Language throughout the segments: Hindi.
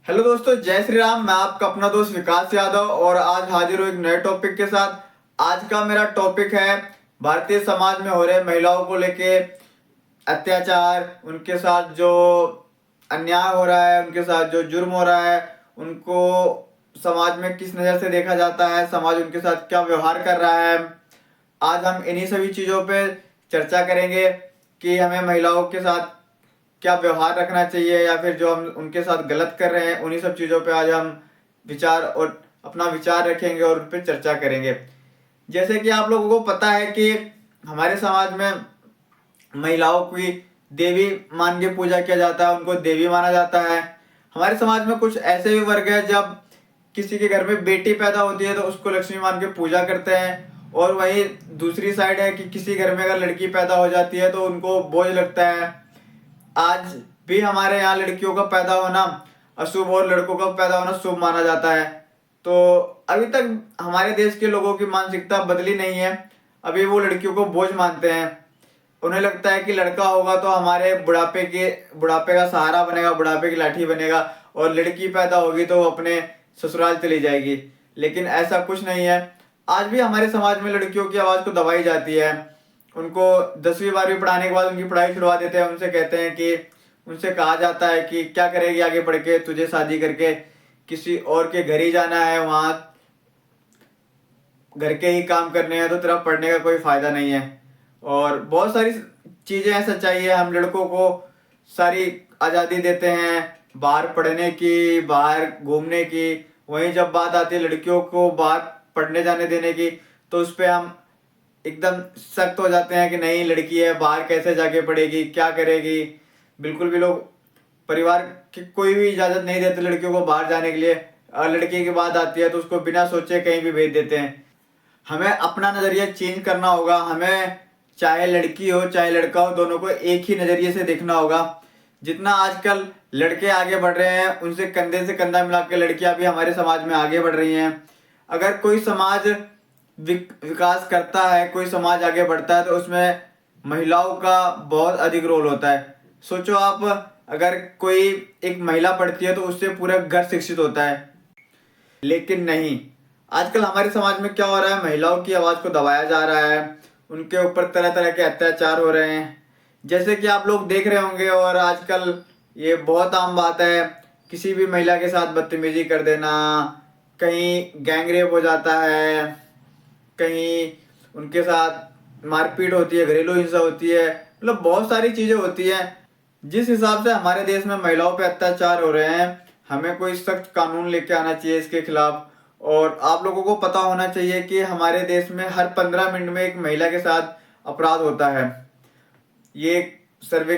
हेलो दोस्तों, जय श्री राम। मैं आपका अपना दोस्त विकास यादव और आज हाजिर हूँ एक नए टॉपिक के साथ। आज का मेरा टॉपिक है भारतीय समाज में हो रहे महिलाओं को लेके अत्याचार, उनके साथ जो अन्याय हो रहा है, उनके साथ जो जुर्म हो रहा है, उनको समाज में किस नज़र से देखा जाता है, समाज उनके साथ क्या व्यवहार कर रहा है। आज हम इन्हीं सभी चीज़ों पे चर्चा करेंगे कि हमें महिलाओं के साथ क्या व्यवहार रखना चाहिए या फिर जो हम उनके साथ गलत कर रहे हैं, उन्हीं सब चीज़ों पे आज हम विचार और अपना विचार रखेंगे और उन पर चर्चा करेंगे। जैसे कि आप लोगों को पता है कि हमारे समाज में महिलाओं की देवी मान के पूजा किया जाता है, उनको देवी माना जाता है। हमारे समाज में कुछ ऐसे भी वर्ग है, जब किसी के घर में बेटी पैदा होती है तो उसको लक्ष्मी मान के पूजा करते हैं, और वही दूसरी साइड है कि किसी घर में अगर लड़की पैदा हो जाती है तो उनको बोझ लगता है। आज भी हमारे यहाँ लड़कियों का पैदा होना अशुभ और लड़कों का पैदा होना शुभ माना जाता है। तो अभी तक हमारे देश के लोगों की मानसिकता बदली नहीं है। अभी वो लड़कियों को बोझ मानते हैं। उन्हें लगता है कि लड़का होगा तो हमारे बुढ़ापे का सहारा बनेगा, बुढ़ापे की लाठी बनेगा, और लड़की पैदा होगी तो वो अपने ससुराल चली जाएगी। लेकिन ऐसा कुछ नहीं है। आज भी हमारे समाज में लड़कियों की आवाज़ को दबाई जाती है। उनको 10वीं 12वीं पढ़ाने के बाद उनकी पढ़ाई छुड़वा देते हैं। उनसे कहते हैं कि उनसे कहा जाता है कि क्या करेगी आगे पढ़ के, तुझे शादी करके किसी और के घर ही जाना है, वहाँ घर के ही काम करने हैं, तो तेरा पढ़ने का कोई फायदा नहीं है। और बहुत सारी चीजें हैं, सच्चाई है। हम लड़कों को सारी आज़ादी देते हैं बाहर पढ़ने की, बाहर घूमने की। वहीं जब बात आती है लड़कियों को बाहर पढ़ने जाने देने की, तो उस पर हम एकदम सख्त हो जाते हैं कि नहीं, लड़की है, बाहर कैसे जाके पढ़ेगी, क्या करेगी। बिल्कुल भी लोग परिवार की कोई भी इजाज़त नहीं देते लड़कियों को बाहर जाने के लिए। लड़की की बात आती है तो उसको बिना सोचे कहीं भी भेज देते हैं। हमें अपना नज़रिया चेंज करना होगा। हमें चाहे लड़की हो चाहे लड़का हो, दोनों को एक ही नज़रिए से देखना होगा। जितना आजकल लड़के आगे बढ़ रहे हैं, उनसे कंधे से कंधा मिला के लड़कियां भी हमारे समाज में आगे बढ़ रही हैं। अगर कोई समाज विकास करता है, कोई समाज आगे बढ़ता है, तो उसमें महिलाओं का बहुत अधिक रोल होता है। सोचो आप, अगर कोई एक महिला पढ़ती है तो उससे पूरा घर शिक्षित होता है। लेकिन नहीं, आजकल हमारे समाज में क्या हो रहा है, महिलाओं की आवाज़ को दबाया जा रहा है। उनके ऊपर तरह तरह के अत्याचार हो रहे हैं। जैसे कि आप लोग देख रहे होंगे, और आजकल ये बहुत आम बात है, किसी भी महिला के साथ बदतमीजी कर देना, कहीं गैंग रेप हो जाता है, कहीं उनके साथ मारपीट होती है, घरेलू हिंसा होती है। मतलब बहुत सारी चीज़ें होती हैं। जिस हिसाब से हमारे देश में महिलाओं पे अत्याचार हो रहे हैं, हमें कोई सख्त कानून लेके आना चाहिए इसके खिलाफ। और आप लोगों को पता होना चाहिए कि हमारे देश में हर 15 मिनट में एक महिला के साथ अपराध होता है। ये सर्वे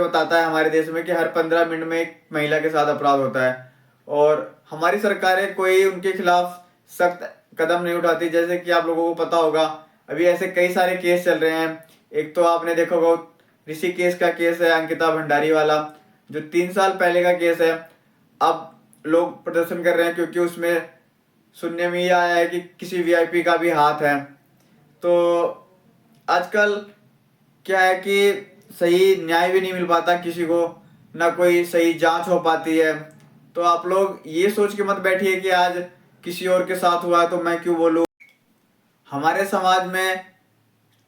बताता है हमारे देश में कि हर 15 मिनट में एक महिला के साथ अपराध होता है। और हमारी सरकारें कोई उनके खिलाफ सख्त कदम नहीं उठाती। जैसे कि आप लोगों को पता होगा, अभी ऐसे कई सारे केस चल रहे हैं। एक तो आपने देखा होगा, ऋषिकेश का केस है, अंकिता भंडारी वाला, जो 3 साल पहले का केस है। अब लोग प्रदर्शन कर रहे हैं क्योंकि उसमें सुनने में ये आया है कि किसी वीआईपी का भी हाथ है। तो आजकल क्या है कि सही न्याय भी नहीं मिल पाता किसी को, ना कोई सही जांच हो पाती है। तो आप लोग ये सोच के मत बैठिए कि आज किसी और के साथ हुआ है तो मैं क्यों बोलूँ। हमारे समाज में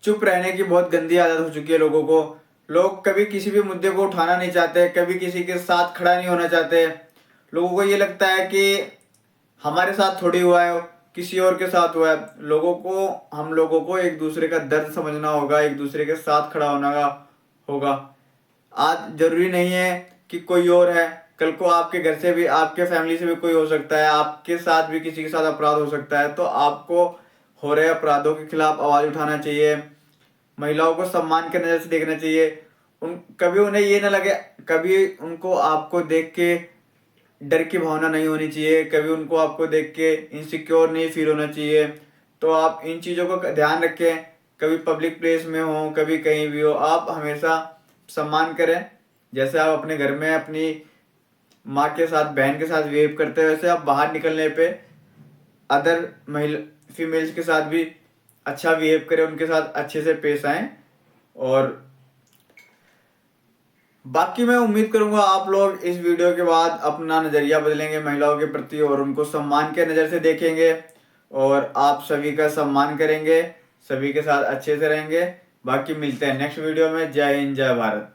चुप रहने की बहुत गंदी आदत हो चुकी है लोगों को। लोग कभी किसी भी मुद्दे को उठाना नहीं चाहते, कभी किसी के साथ खड़ा नहीं होना चाहते। लोगों को ये लगता है कि हमारे साथ थोड़ी हुआ है, किसी और के साथ हुआ है। हम लोगों को एक दूसरे का दर्द समझना होगा, एक दूसरे के साथ खड़ा होना होगा। आज जरूरी नहीं है कि कोई और है, कल को आपके घर से भी, आपके फैमिली से भी कोई हो सकता है, आपके साथ भी किसी के साथ अपराध हो सकता है। तो आपको हो रहे अपराधों के खिलाफ आवाज उठाना चाहिए। महिलाओं को सम्मान के नजर से देखना चाहिए। उन कभी उन्हें ये ना लगे, कभी उनको आपको देख के डर की भावना नहीं होनी चाहिए, कभी उनको आपको देख के इनसिक्योर नहीं फील होना चाहिए। तो आप इन चीज़ों को ध्यान रखें। कभी पब्लिक प्लेस में हो, कभी कहीं भी हो, आप हमेशा सम्मान करें। जैसे आप अपने घर में अपनी माँ के साथ, बहन के साथ बिहेव करते हैं, वैसे आप बाहर निकलने पे अदर महिला फीमेल्स के साथ भी अच्छा बिहेव करें, उनके साथ अच्छे से पेश आएँ। और बाकी मैं उम्मीद करूंगा आप लोग इस वीडियो के बाद अपना नज़रिया बदलेंगे महिलाओं के प्रति और उनको सम्मान के नज़र से देखेंगे और आप सभी का सम्मान करेंगे, सभी के साथ अच्छे से रहेंगे। बाकी मिलते हैं नेक्स्ट वीडियो में। जय हिंद, जय भारत।